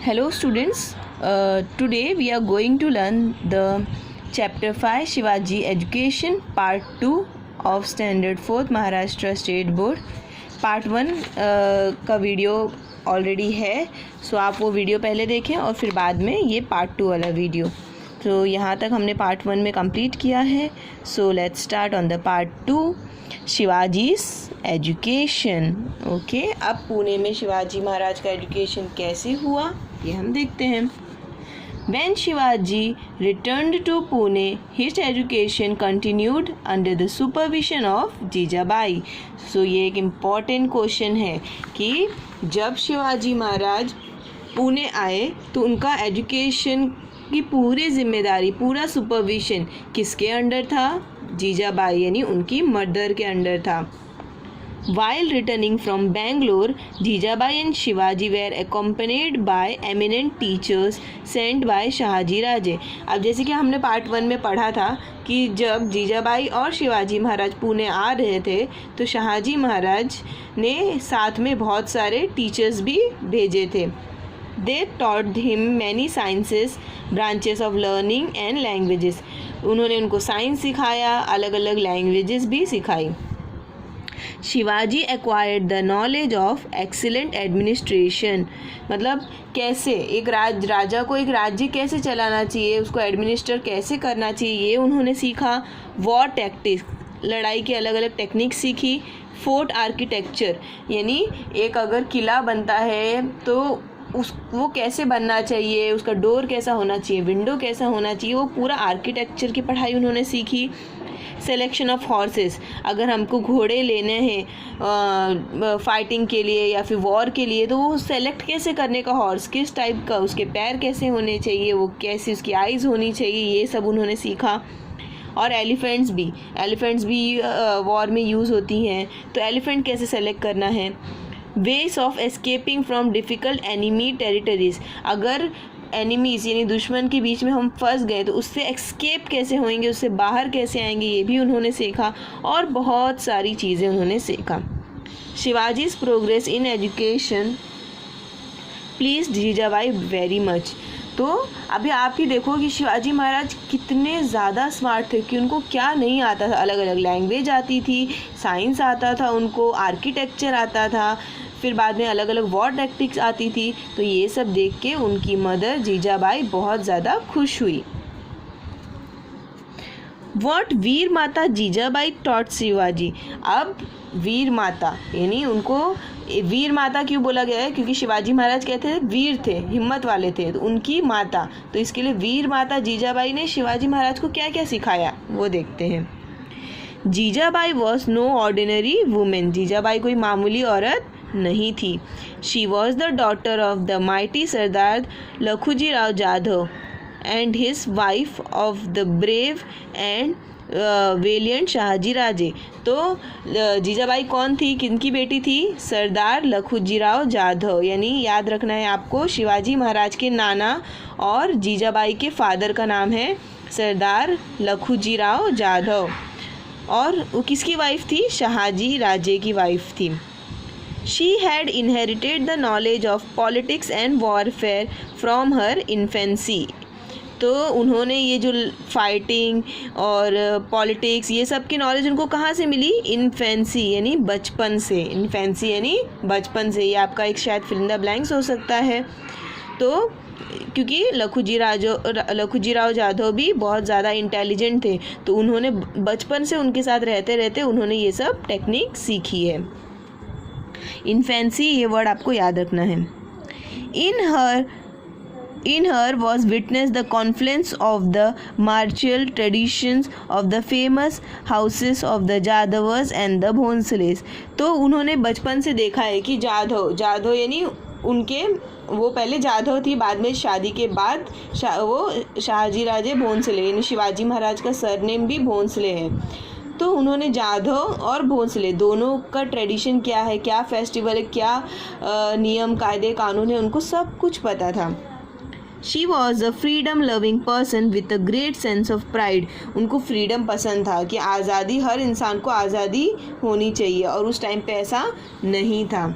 Hello students, today we are going to learn the chapter 5 Shivaji Education part 2 of standard 4th Maharashtra State Board. Part 1 का video already है, सो आप वो video पहले देखें और फिर बाद में ये पार्ट 2 वाला वीडियो. तो यहाँ तक हमने पार्ट 1 में कंप्लीट किया है. So let's start on the part 2 Shivaji's education. Okay, अब पुणे में शिवाजी महाराज का एजुकेशन कैसे हुआ ये हम देखते हैं. When Shivaji returned to Pune, his education continued under the supervision of Jijabai. So ये एक इम्पॉर्टेंट क्वेश्चन है कि जब शिवाजी महाराज पुणे आए तो उनका एजुकेशन की पूरी जिम्मेदारी, पूरा सुपरविजन किसके अंडर था? जीजाबाई यानी उनकी मदर के अंडर था. While returning from Bangalore, Jijabai and Shivaji were accompanied by eminent teachers sent by Shahaji राजे. अब जैसे कि हमने पार्ट 1 में पढ़ा था कि जब जीजाबाई और शिवाजी महाराज पुणे आ रहे थे तो शाहजी महाराज ने साथ में बहुत सारे टीचर्स भी भेजे थे. They taught him many sciences, branches of learning and languages. उन्होंने उनको साइंस सिखाया, अलग अलग लैंग्वेजेस भी सिखाई. Shivaji acquired the knowledge of excellent administration. मतलब कैसे एक राजा को एक राज्य कैसे चलाना चाहिए, उसको एडमिनिस्टर कैसे करना चाहिए, ये उन्होंने सीखा. वॉर टैक्टिक्स, लड़ाई के अलग अलग टेक्निक सीखी. फोर्ट आर्किटेक्चर यानी एक अगर किला बनता है तो वो कैसे बनना चाहिए, उसका डोर कैसा होना चाहिए, विंडो कैसा होना चाहिए, वो पूरा आर्किटेक्चर की पढ़ाई उन्होंने सीखी. सिलेक्शन ऑफ हॉर्सेस, अगर हमको घोड़े लेने हैं फाइटिंग के लिए या फिर वॉर के लिए तो वो सेलेक्ट कैसे करने का, हॉर्स किस टाइप का, उसके पैर कैसे होने चाहिए, वो कैसी उसकी आइज़ होनी चाहिए, ये सब उन्होंने सीखा. और एलिफेंट्स भी वॉर में यूज़ होती हैं, तो एलिफेंट कैसे सेलेक्ट करना है. Ways of escaping from difficult enemy territories, अगर एनिमीज़ यानी दुश्मन के बीच में हम फंस गए तो उससे एक्सकेप कैसे होएंगे, उससे बाहर कैसे आएंगे, ये भी उन्होंने सीखा. और बहुत सारी चीज़ें उन्होंने सीखा. Shivaji's progress in education please Jijabai very much. तो अभी आप ही देखो कि शिवाजी महाराज कितने ज़्यादा स्मार्ट थे कि उनको क्या नहीं आता था. अलग अलग लैंग्वेज आती थी, साइंस आता था उनको, आर्किटेक्चर आता था, फिर बाद में अलग अलग वॉर टैक्टिक्स आती थी. तो ये सब देख के उनकी मदर जीजाबाई बहुत ज़्यादा खुश हुई. वॉट वीर माता जीजाबाई टॉट शिवाजी. अब वीर माता यानी उनको वीर माता क्यों बोला गया है, क्योंकि शिवाजी महाराज कहते थे वीर थे, हिम्मत वाले थे, तो उनकी माता, तो इसके लिए वीर माता जीजाबाई ने शिवाजी महाराज को क्या क्या सिखाया वो देखते हैं. Jijabai was no ordinary women. Jijabai कोई मामूली औरत नहीं थी. She was the daughter of the mighty Sardar Lakhuji Rao Jadhav and his wife of the brave and valiant Shahaji Raje. तो जीजाबाई कौन थी, किनकी बेटी थी? सरदार लखुजी राव जाधव. यानी याद रखना है आपको, शिवाजी महाराज के नाना और जीजाबाई के फादर का नाम है सरदार लखुजी राव जाधव. और वो किसकी वाइफ थी? शाहजी राजे की वाइफ थी. She had inherited the knowledge of politics and warfare from her infancy. तो उन्होंने ये जो फाइटिंग और पॉलिटिक्स ये सब की नॉलेज उनको कहाँ से मिली? इन्फेंसी यानी बचपन से. इन्फेंसी यानी बचपन से. ये आपका एक शायद फिल इन द ब्लैंक्स हो सकता है. तो क्योंकि लखुजी राव जाधव भी बहुत ज़्यादा इंटेलिजेंट थे, तो उन्होंने बचपन से उनके साथ रहते रहते उन्होंने ये सब टेक्निक सीखी है. इन्फेंसी ये वर्ड आपको याद रखना है. In her was witnessed the confluence of the martial traditions of the famous houses of the Jadavas and the Bhonsles. तो उन्होंने बचपन से देखा है कि जाधव यानी उनके वो पहले जाधव थी, बाद में शादी के बाद वो शाहजी राजे भोंसले यानी शिवाजी महाराज का सरनेम भी भोंसले है. तो उन्होंने जाधव और भोंसले दोनों का ट्रेडिशन क्या है, क्या फेस्टिवल है, क्या नियम कायदे कानून है, उनको सब कुछ पता था. She was a freedom loving person with a great sense of pride. उनको फ्रीडम पसंद था कि आज़ादी, हर इंसान को आज़ादी होनी चाहिए, और उस टाइम पे ऐसा नहीं था.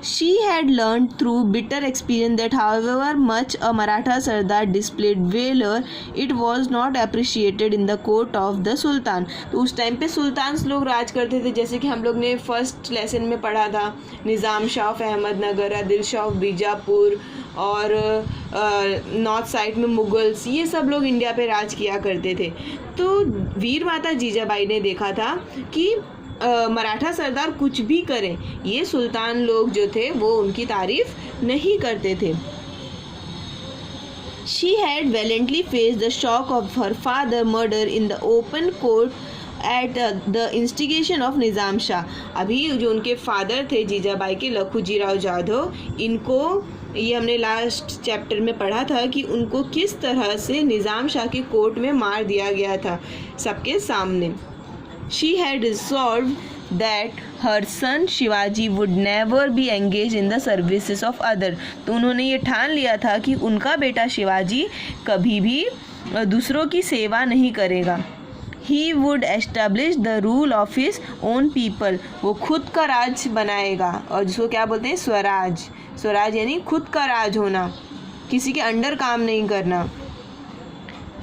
She had learned through bitter experience that however much a Maratha Sardar displayed valor, it was not appreciated in the court of the Sultan. तो उस टाइम पे सुल्तान लोग राज करते थे, जैसे कि हम लोग ने फर्स्ट लेसन में पढ़ा था, निज़ाम शाह ऑफ अहमदनगर, आदिल शाह ऑफ बीजापुर और नॉर्थ साइड में मुगल्स, ये सब लोग इंडिया पे राज किया करते थे। तो वीर माता जीजाबाई ने देखा था कि मराठा सरदार कुछ भी करें, ये सुल्तान लोग जो थे वो उनकी तारीफ नहीं करते थे। She had valiantly faced the shock of her father murder in the open court at the instigation of निज़ाम शाह। अभी जो उनके फादर थे जीजाबाई के, लखूजी राव जाधव, इनको ये हमने लास्ट चैप्टर में पढ़ा था कि उनको किस तरह से निज़ाम शाह के कोर्ट में मार दिया गया था सबके सामने। She had resolved that her son Shivaji would never be engaged in the services of other। तो उन्होंने ये ठान लिया था कि उनका बेटा शिवाजी कभी भी दूसरों की सेवा नहीं करेगा। He would establish the rule of his own people। वो खुद का राज बनाएगा, और जिसको क्या बोलते हैं, स्वराज। स्वराज यानी खुद का राज होना, किसी के अंडर काम नहीं करना,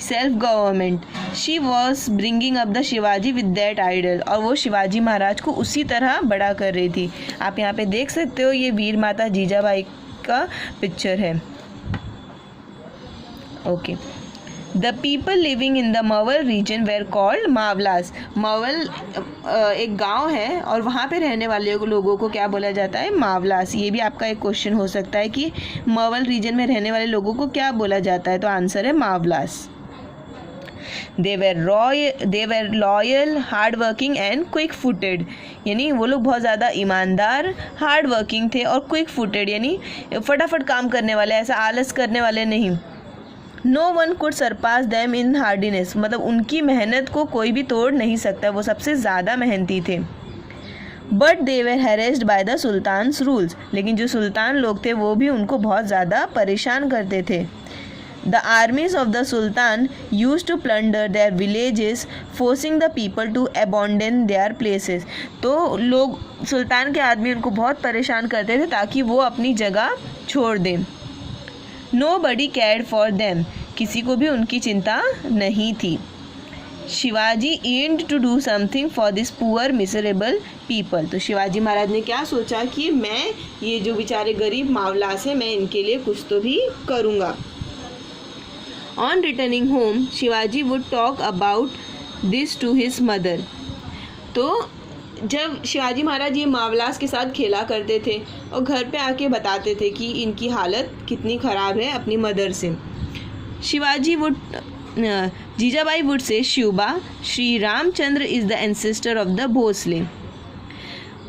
self government. She was bringing up the Shivaji with that idol. और वो शिवाजी महाराज को उसी तरह बड़ा कर रही थी। आप यहाँ पे देख सकते हो, ये वीर माता जीजाबाई का पिक्चर है। Okay. The people living in the Maval region were called Mavalas. Maval एक गांव है और वहाँ पे रहने वाले लोगों को क्या बोला जाता है, मावलास। ये भी आपका एक क्वेश्चन हो सकता है कि मवल रीजन में रहने वाले लोगों को क्या बोला जाता है, तो आंसर है मावलास। They were loyal, hard working and quick footed। यानी वो लोग बहुत ज़्यादा ईमानदार, हार्ड वर्किंग थे और क्विक फुटेड यानी फटाफट काम करने वाले, ऐसा आलस करने वाले नहीं। No one could surpass them in hardiness। मतलब उनकी मेहनत को कोई भी तोड़ नहीं सकता, वो सबसे ज़्यादा मेहनती थे। But they were harassed by the sultans rules. लेकिन जो सुल्तान लोग थे वो भी उनको बहुत ज़्यादा परेशान करते थे। The armies of the Sultan used to plunder their villages, forcing the people to abandon their places। तो लोग, सुल्तान के आदमी उनको बहुत परेशान करते थे ताकि वो अपनी जगह छोड़ दें। Nobody cared for them। किसी को भी उनकी चिंता नहीं थी। Shivaji aimed to do something for this poor miserable people। तो शिवाजी महाराज ने क्या सोचा कि मैं ये जो बेचारे गरीब मावलास हैं, मैं इनके लिए कुछ तो भी करूँगा। On returning home, Shivaji would talk about this to his mother। तो जब शिवाजी महाराज ये मावलास के साथ खेला करते थे और घर पे आके बताते थे कि इनकी हालत कितनी ख़राब है अपनी मदर से। शिवाजी वुड जीजाबाई वुड से, Shivba, Shri Ramchandra is the ancestor of the Bhosle.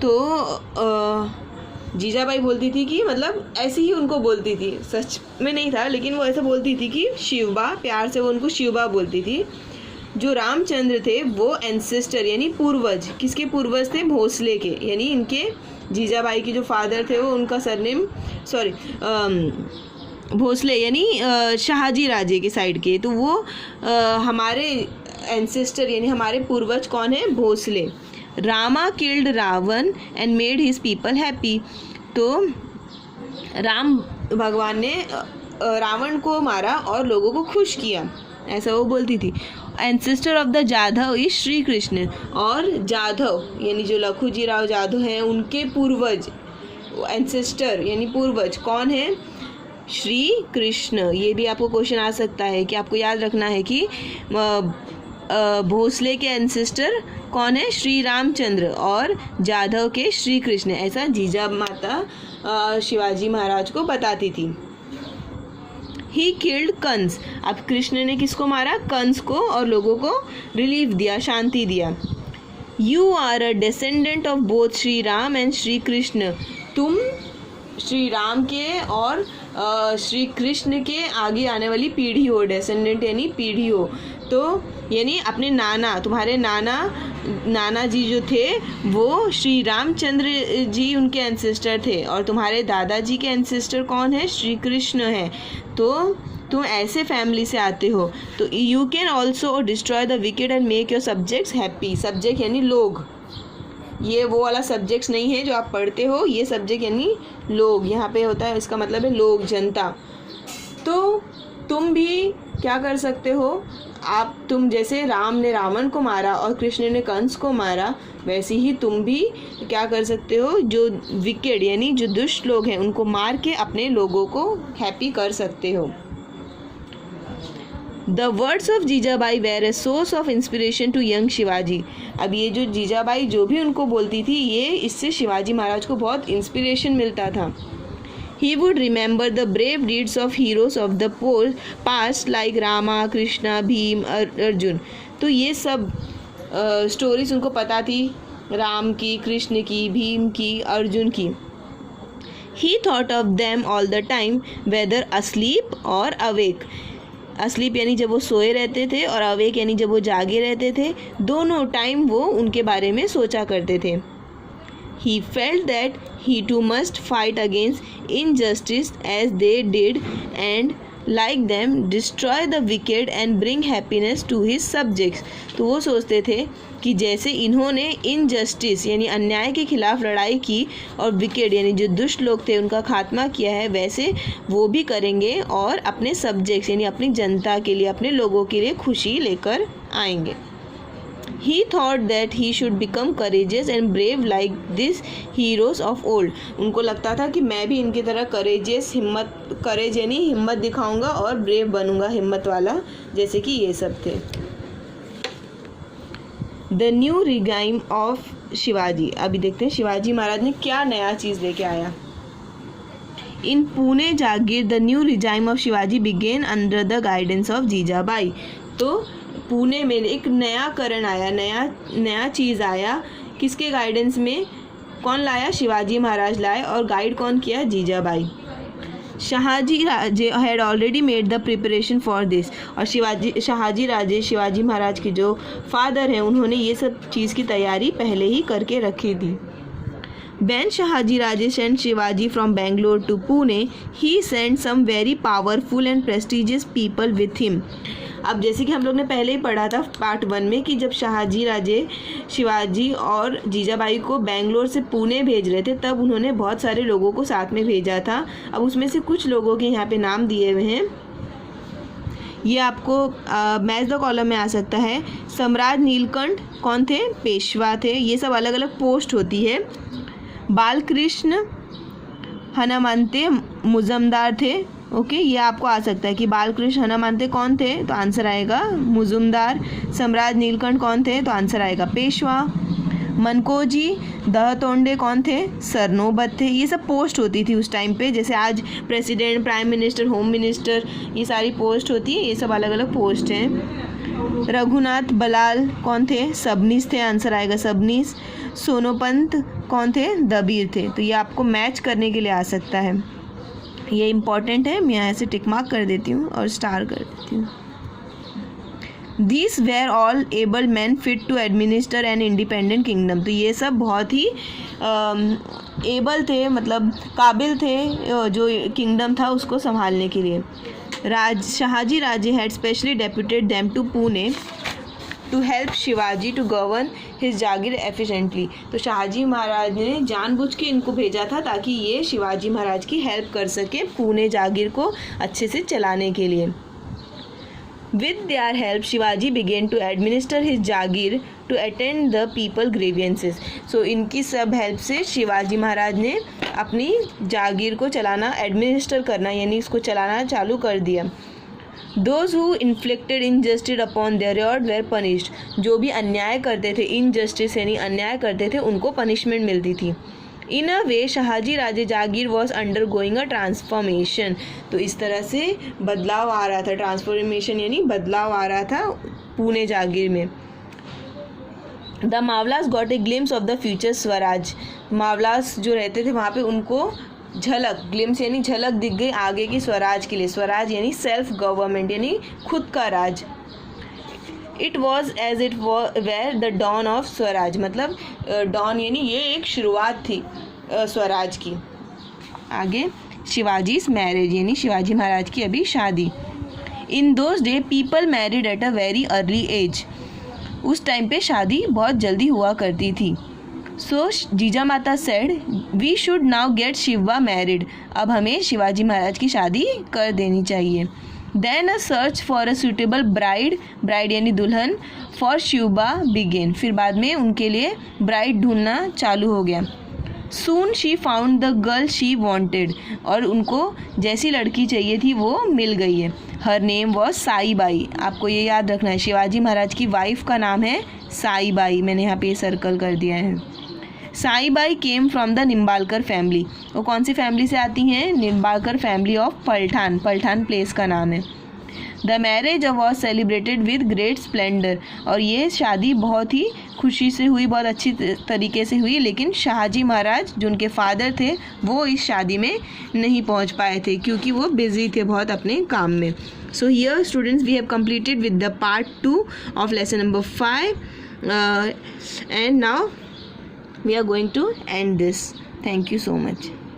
तो जीजाबाई बोलती थी कि, मतलब ऐसे ही उनको बोलती थी, सच में नहीं था लेकिन वो ऐसे बोलती थी कि शिवबा, प्यार से वो उनको शिवबा बोलती थी। जो रामचंद्र थे वो एंसेस्टर यानी पूर्वज, किसके पूर्वज थे, भोसले के। यानी इनके जीजाबाई के जो फादर थे वो, उनका सरनेम भोसले यानी शाहजी राजे के साइड के। तो वो हमारे एंसेस्टर यानी हमारे पूर्वज कौन है, Bhosle. Rama killed Ravana and made his people happy. तो राम भगवान ने रावण को मारा और लोगों को खुश किया, ऐसा वो बोलती थी। Ancestor of the Jadhav is Shri Krishna. और जाधव यानी जो लखूजी राव जाधव हैं उनके पूर्वज, एंसेस्टर यानी पूर्वज कौन है, श्री कृष्ण। ये भी आपको क्वेश्चन आ सकता है कि आपको याद रखना है कि भोसले के एंसेस्टर कौन है, श्री रामचंद्र, और जाधव के श्री कृष्ण। ऐसा जीजा माता शिवाजी महाराज को बताती थी। He killed Kansa. अब कृष्ण ने किसको मारा, कंस को, और लोगों को रिलीफ दिया, शांति दिया। You are a descendant of both Shri Ram and Shri Krishna. तुम श्री राम के और श्री कृष्ण के आगे आने वाली पीढ़ी हो। डिसेंडेंट यानी पीढ़ी हो। तो यानी अपने नाना, तुम्हारे नाना जी जो थे वो श्री रामचंद्र जी उनके एंसेस्टर थे, और तुम्हारे दादाजी के एंसेस्टर कौन है, श्री कृष्ण है। तो तुम ऐसे फैमिली से आते हो। तो you can also destroy the wicked and make your subjects happy. Subject यानी लोग, ये वो वाला सब्जेक्ट्स नहीं है जो आप पढ़ते हो, ये सब्जेक्ट यानी लोग यहाँ पे होता है, इसका मतलब है लोग, जनता। तो तुम भी क्या कर सकते हो, तुम जैसे राम ने रावण को मारा और कृष्ण ने कंस को मारा, वैसे ही तुम भी क्या कर सकते हो, जो विकेड यानी जो दुष्ट लोग हैं उनको मार के अपने लोगों को हैप्पी कर सकते हो। The words of Jijabai were a source of inspiration to young Shivaji. अब ये जो जीजाबाई जो भी उनको बोलती थी, ये इससे शिवाजी महाराज को बहुत इंस्पिरेशन मिलता था। He would remember the brave deeds of heroes of the past like Rama, Krishna, Bhim, Arjun. तो ये सब स्टोरीज उनको पता थी, राम की, कृष्ण की, भीम की, अर्जुन की। He thought of them all the time, whether asleep or awake। asleep यानी जब वो सोए रहते थे, और awake यानी जब वो जागे रहते थे, दोनों टाइम वो उनके बारे में सोचा करते थे। He felt that he too must fight against injustice as they did, and like them destroy the wicked and bring happiness to his subjects। तो वो सोचते थे कि जैसे इन्होंने इनजस्टिस यानी अन्याय के खिलाफ लड़ाई की और विकेड यानी जो दुष्ट लोग थे उनका खात्मा किया है, वैसे वो भी करेंगे और अपने सब्जेक्ट्स यानी अपनी जनता के लिए, अपने लोगों के लिए खुशी लेकर आएंगे। He thought that he should become courageous and brave like these heroes of old। उनको लगता था कि मैं भी इनकी तरह करेज यानी हिम्मत दिखाऊंगा और ब्रेव बनूंगा, हिम्मत वाला, जैसे कि ये सब थे। The new regime of Shivaji. अभी देखते हैं शिवाजी महाराज ने क्या नया चीज़ लेके आया। In Pune Jagir, the new regime of Shivaji began under the guidance of Jijabai. तो पुणे में एक नया करण आया, नया चीज़ आया, किसके गाइडेंस में, कौन लाया, शिवाजी महाराज लाए, और गाइड कौन किया, Jijabai. Shahaji Raje had already made the preparation for this. और शाहजी राजे शिवाजी महाराज के जो फादर हैं, उन्होंने ये सब चीज़ की तैयारी पहले ही करके रखी थी। When Shahaji Raje sent Shivaji from Bangalore to Pune, he sent some very powerful and prestigious people with him। अब जैसे कि हम लोग ने पहले ही पढ़ा था पार्ट 1 में कि जब शाहजी राजे शिवाजी और जीजाबाई को बेंगलोर से पुणे भेज रहे थे, तब उन्होंने बहुत सारे लोगों को साथ में भेजा था। अब उसमें से कुछ लोगों के यहाँ पे नाम दिए हुए हैं, ये आपको मैच द कॉलम में आ सकता है। सम्राट नीलकंठ कौन थे, पेशवा थे। ये सब अलग अलग पोस्ट होती है। बालकृष्ण हनुमंते मुजमदार थे। ओके, ये आपको आ सकता है कि बालकृष्ण हनुमंते कौन थे, तो आंसर आएगा मुजुमदार। सम्राट नीलकंठ कौन थे, तो आंसर आएगा पेशवा। मनकोजी दहतोंडे कौन थे, सरनोबत थे। ये सब पोस्ट होती थी उस टाइम पे, जैसे आज president, prime minister, home minister, ये सारी पोस्ट होती है, ये सब अलग अलग पोस्ट हैं। रघुनाथ बलाल कौन थे, सबनीस थे, आंसर आएगा सबनीस। सोनोपंत कौन थे, दबीर थे। तो ये आपको मैच करने के लिए आ सकता है, ये इम्पॉर्टेंट है। मैं यहाँ से टिक मार्क कर देती हूँ और स्टार कर देती हूँ। These were all able men fit to administer an independent kingdom। तो ये सब बहुत ही एबल थे, मतलब काबिल थे जो किंगडम था उसको संभालने के लिए। Shahaji Raje had specially deputed them to Pune to help Shivaji to govern his jagir efficiently. तो शाहजी महाराज ने जानबूझ के इनको भेजा था ताकि ये शिवाजी महाराज की हेल्प कर सके पुणे जागीर को अच्छे से चलाने के लिए। With their help, Shivaji began to administer his Jagir to attend the people grievances। So इनकी सब हेल्प से शिवाजी महाराज ने अपनी जागीर को चलाना, एडमिनिस्टर करना यानी इसको चलाना चालू कर दिया। Those who inflicted injustice upon their lord were punished। जो भी अन्याय करते थे, इनजस्टिस यानी अन्याय करते थे, उनको पनिशमेंट मिलती थी। In a way Shahaji Raje jagir was undergoing a transformation. तो इस तरह से बदलाव आ रहा था, ट्रांसफॉर्मेशन यानी बदलाव आ रहा था पुणे जागीर में। The Mavalas got a glimpse of the future swaraj. Mavalas जो रहते थे वहाँ पे उनको झलक, ग्लिम्स यानी झलक दिख गई आगे की स्वराज के लिए। स्वराज यानी सेल्फ गवर्नमेंट यानी खुद का राज। It was as it were the dawn of swaraj, मतलब डॉन यानी ये एक शुरुआत थी स्वराज की। आगे शिवाजीज मैरिज यानी शिवाजी महाराज की अभी शादी। In those day people married at a very early age. उस टाइम पे शादी बहुत जल्दी हुआ करती थी। So Jija Mata said we should now get Shiva married, अब हमें शिवाजी महाराज की शादी कर देनी चाहिए. Then a search for a suitable bride, bride यानी दुल्हन, फॉर शिवा बिगेन, फिर बाद में उनके लिए ब्राइड ढूंढना चालू हो गया. Soon she found the girl she wanted, और उनको जैसी लड़की चाहिए थी वो मिल गई है. Her name was psi by, आपको ये याद रखना है, शिवाजी महाराज की वाइफ का नाम है साई बाई, मैंने यहाँ पे सर्कल कर दिया है. Psi by came from the Nimbalkar family, वो कौन सी फैमिली से आती हैं? निम्बालकर फैमिली ऑफ पलठान, पलठान प्लेस का नाम है. The marriage was celebrated with great Splendor, और ये शादी बहुत ही खुशी से हुई, बहुत अच्छी तरीके से हुई, लेकिन शाहजी महाराज जो उनके फादर थे वो इस शादी में नहीं पहुंच पाए थे क्योंकि वो बिजी थे बहुत अपने काम में. So here students we have completed with the part 2 of lesson number 5 and now we are going to end this. Thank you so much.